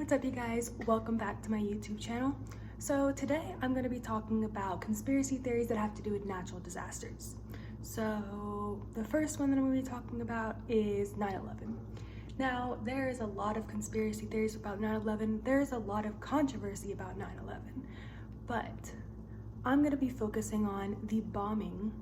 What's up, you guys? Welcome back to my YouTube channel. So today I'm going to be talking about conspiracy theories that have to do with natural disasters. So the first one that I'm going to be talking about is 9/11. Now, there is a lot of conspiracy theories about 9/11. There's a lot of controversy about 9/11, but I'm going to be focusing on the bombing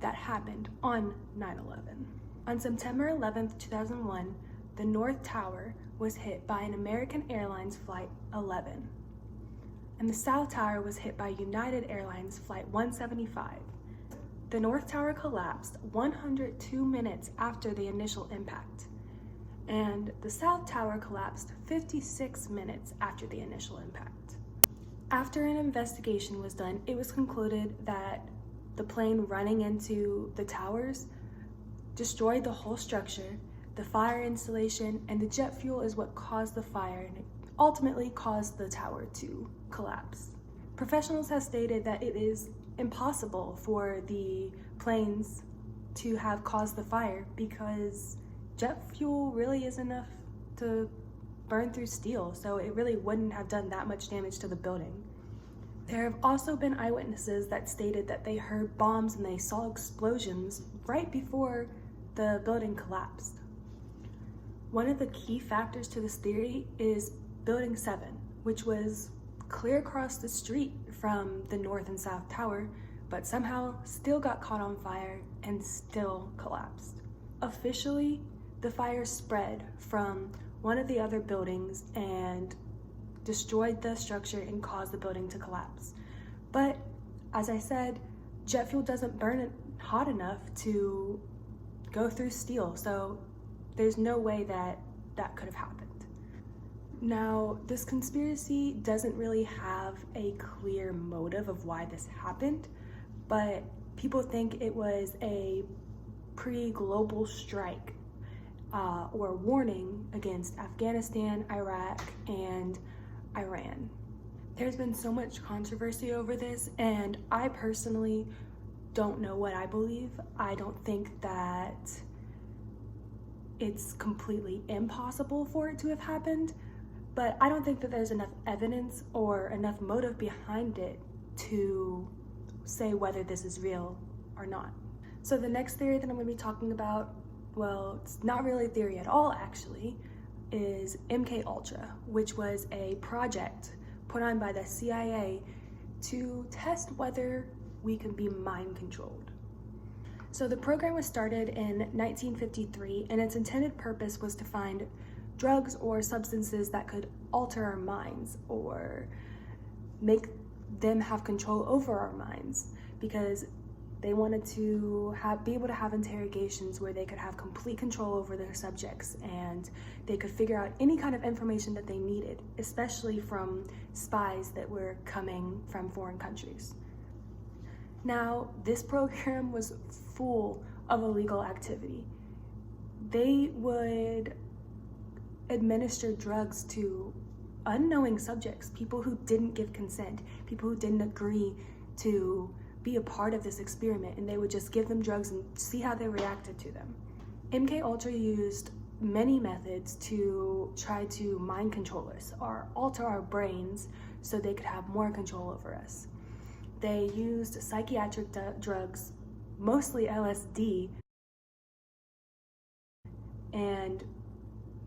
that happened on 9/11. On September 11th, 2001, the North Tower was hit by an American Airlines Flight 11, and the South Tower was hit by United Airlines Flight 175. The North Tower collapsed 102 minutes after the initial impact, and the South Tower collapsed 56 minutes after the initial impact. After an investigation was done, it was concluded that the plane running into the towers destroyed the whole structure. The fire installation and the jet fuel is what caused the fire and it ultimately caused the tower to collapse. Professionals have stated that it is impossible for the planes to have caused the fire because jet fuel really is enough to burn through steel, so it really wouldn't have done that much damage to the building. There have also been eyewitnesses that stated that they heard bombs and they saw explosions right before the building collapsed. One of the key factors to this theory is Building 7, which was clear across the street from the North and South Tower, but somehow still got caught on fire and still collapsed. Officially, the fire spread from one of the other buildings and destroyed the structure and caused the building to collapse. But as I said, jet fuel doesn't burn it hot enough to go through steel, so there's no way that that could have happened. Now, this conspiracy doesn't really have a clear motive of why this happened, but people think it was a pre-global strike or warning against Afghanistan, Iraq, and Iran. There's been so much controversy over this, and I personally don't know what I believe. I don't think that it's completely impossible for it to have happened, but I don't think that there's enough evidence or enough motive behind it to say whether this is real or not. So the next theory that I'm going to be talking about, well, it's not really a theory at all actually, is MK Ultra, which was a project put on by the CIA to test whether we can be mind controlled. So the program was started in 1953, and its intended purpose was to find drugs or substances that could alter our minds or make them have control over our minds, because they wanted to be able to have interrogations where they could have complete control over their subjects and they could figure out any kind of information that they needed, especially from spies that were coming from foreign countries. Now, this program was full of illegal activity. They would administer drugs to unknowing subjects, people who didn't give consent, people who didn't agree to be a part of this experiment, and they would just give them drugs and see how they reacted to them. MK Ultra used many methods to try to mind control us or alter our brains so they could have more control over us. They used psychiatric drugs, mostly LSD, and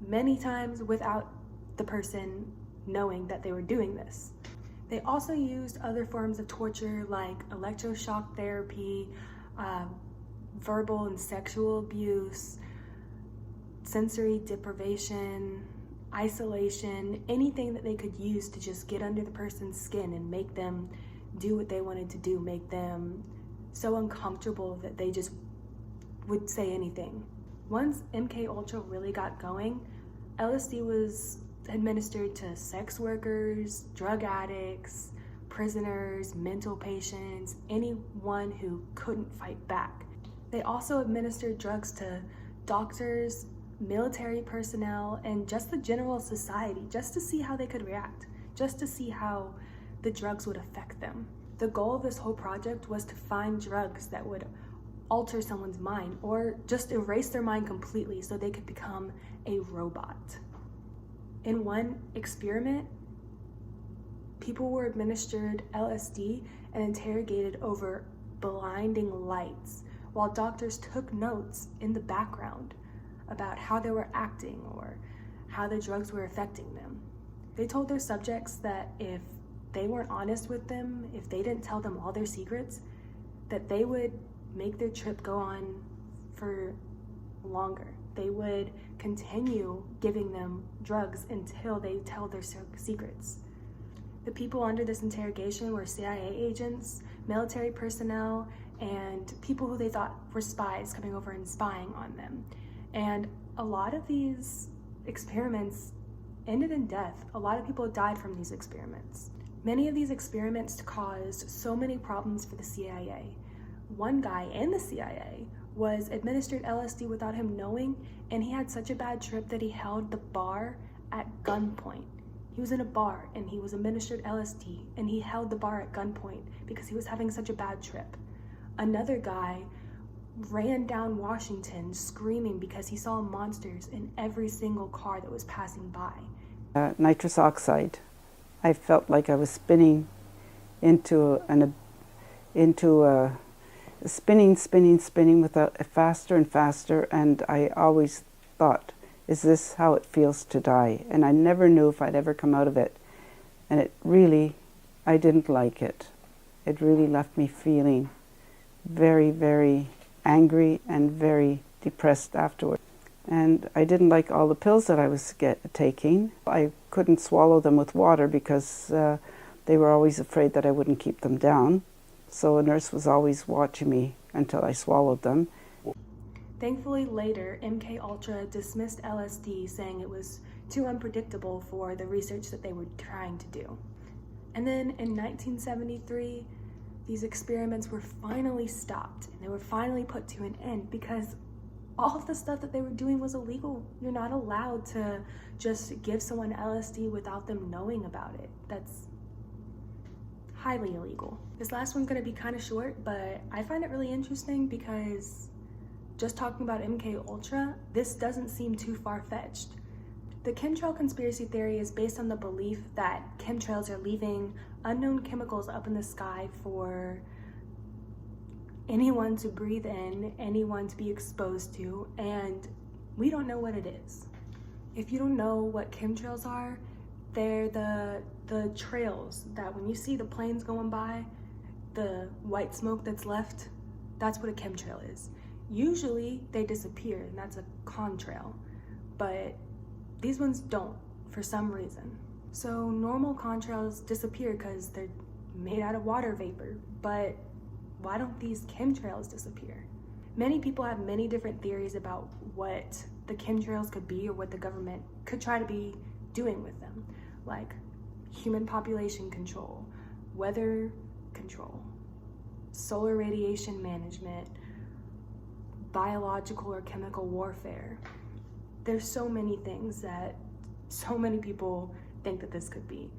many times without the person knowing that they were doing this. They also used other forms of torture like electroshock therapy, verbal and sexual abuse, sensory deprivation, isolation, anything that they could use to just get under the person's skin and make them do what they wanted to do, make them so uncomfortable that they just would say anything. Once MK Ultra really got going, LSD was administered to sex workers, drug addicts, prisoners, mental patients, anyone who couldn't fight back. They also administered drugs to doctors, military personnel, and just the general society, just to see how they could react, just to see how the drugs would affect them. The goal of this whole project was to find drugs that would alter someone's mind or just erase their mind completely so they could become a robot. In one experiment, people were administered LSD and interrogated over blinding lights, while doctors took notes in the background about how they were acting or how the drugs were affecting them. They told their subjects that if they weren't honest with them, if they didn't tell them all their secrets, that they would make their trip go on for longer. They would continue giving them drugs until they tell their secrets. The people under this interrogation were CIA agents, military personnel, and people who they thought were spies coming over and spying on them. And a lot of these experiments ended in death. A lot of people died from these experiments. Many of these experiments caused so many problems for the CIA. One guy in the CIA was administered LSD without him knowing, and he had such a bad trip that he held the bar at gunpoint. He was in a bar and he was administered LSD, and he held the bar at gunpoint because he was having such a bad trip. Another guy ran down Washington screaming because he saw monsters in every single car that was passing by. Nitrous oxide. I felt like I was spinning into spinning without faster and faster, and I always thought, is this how it feels to die? And I never knew if I'd ever come out of it. And I didn't like it. It really left me feeling very, very angry and very depressed afterward. And I didn't like all the pills that I was taking. I couldn't swallow them with water because they were always afraid that I wouldn't keep them down. So a nurse was always watching me until I swallowed them. Thankfully, later, MK Ultra dismissed LSD, saying it was too unpredictable for the research that they were trying to do. And then in 1973, these experiments were finally stopped, and they were finally put to an end because all of the stuff that they were doing was illegal. You're not allowed to just give someone LSD without them knowing about it. That's highly illegal. This last one's gonna be kind of short, but I find it really interesting because just talking about MK Ultra, this doesn't seem too far-fetched. The chemtrail conspiracy theory is based on the belief that chemtrails are leaving unknown chemicals up in the sky for anyone to breathe in, anyone to be exposed to, and we don't know what it is. If you don't know what chemtrails are, they're the trails that when you see the planes going by, the white smoke that's left, that's what a chemtrail is. Usually they disappear, and that's a contrail, but these ones don't for some reason. So normal contrails disappear because they're made out of water vapor, but why don't these chemtrails disappear? Many people have many different theories about what the chemtrails could be or what the government could try to be doing with them, like human population control, weather control, solar radiation management, biological or chemical warfare. There's so many things that so many people think that this could be.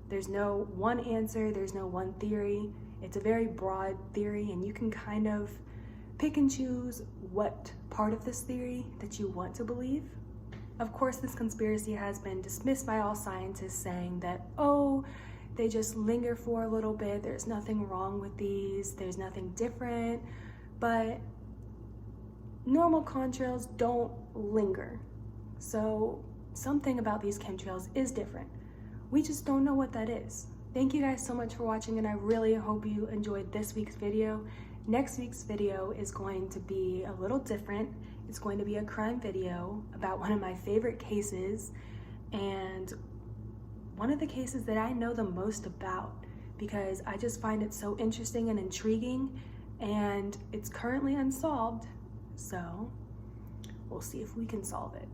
There's no one answer, there's no one theory. It's a very broad theory, and you can kind of pick and choose what part of this theory that you want to believe. Of course, this conspiracy has been dismissed by all scientists, saying that, oh, they just linger for a little bit, there's nothing wrong with these, there's nothing different, but normal contrails don't linger. So something about these chemtrails is different. We just don't know what that is. Thank you guys so much for watching, and I really hope you enjoyed this week's video. Next week's video is going to be a little different. It's going to be a crime video about one of my favorite cases, and one of the cases that I know the most about because I just find it so interesting and intriguing, and it's currently unsolved, so we'll see if we can solve it.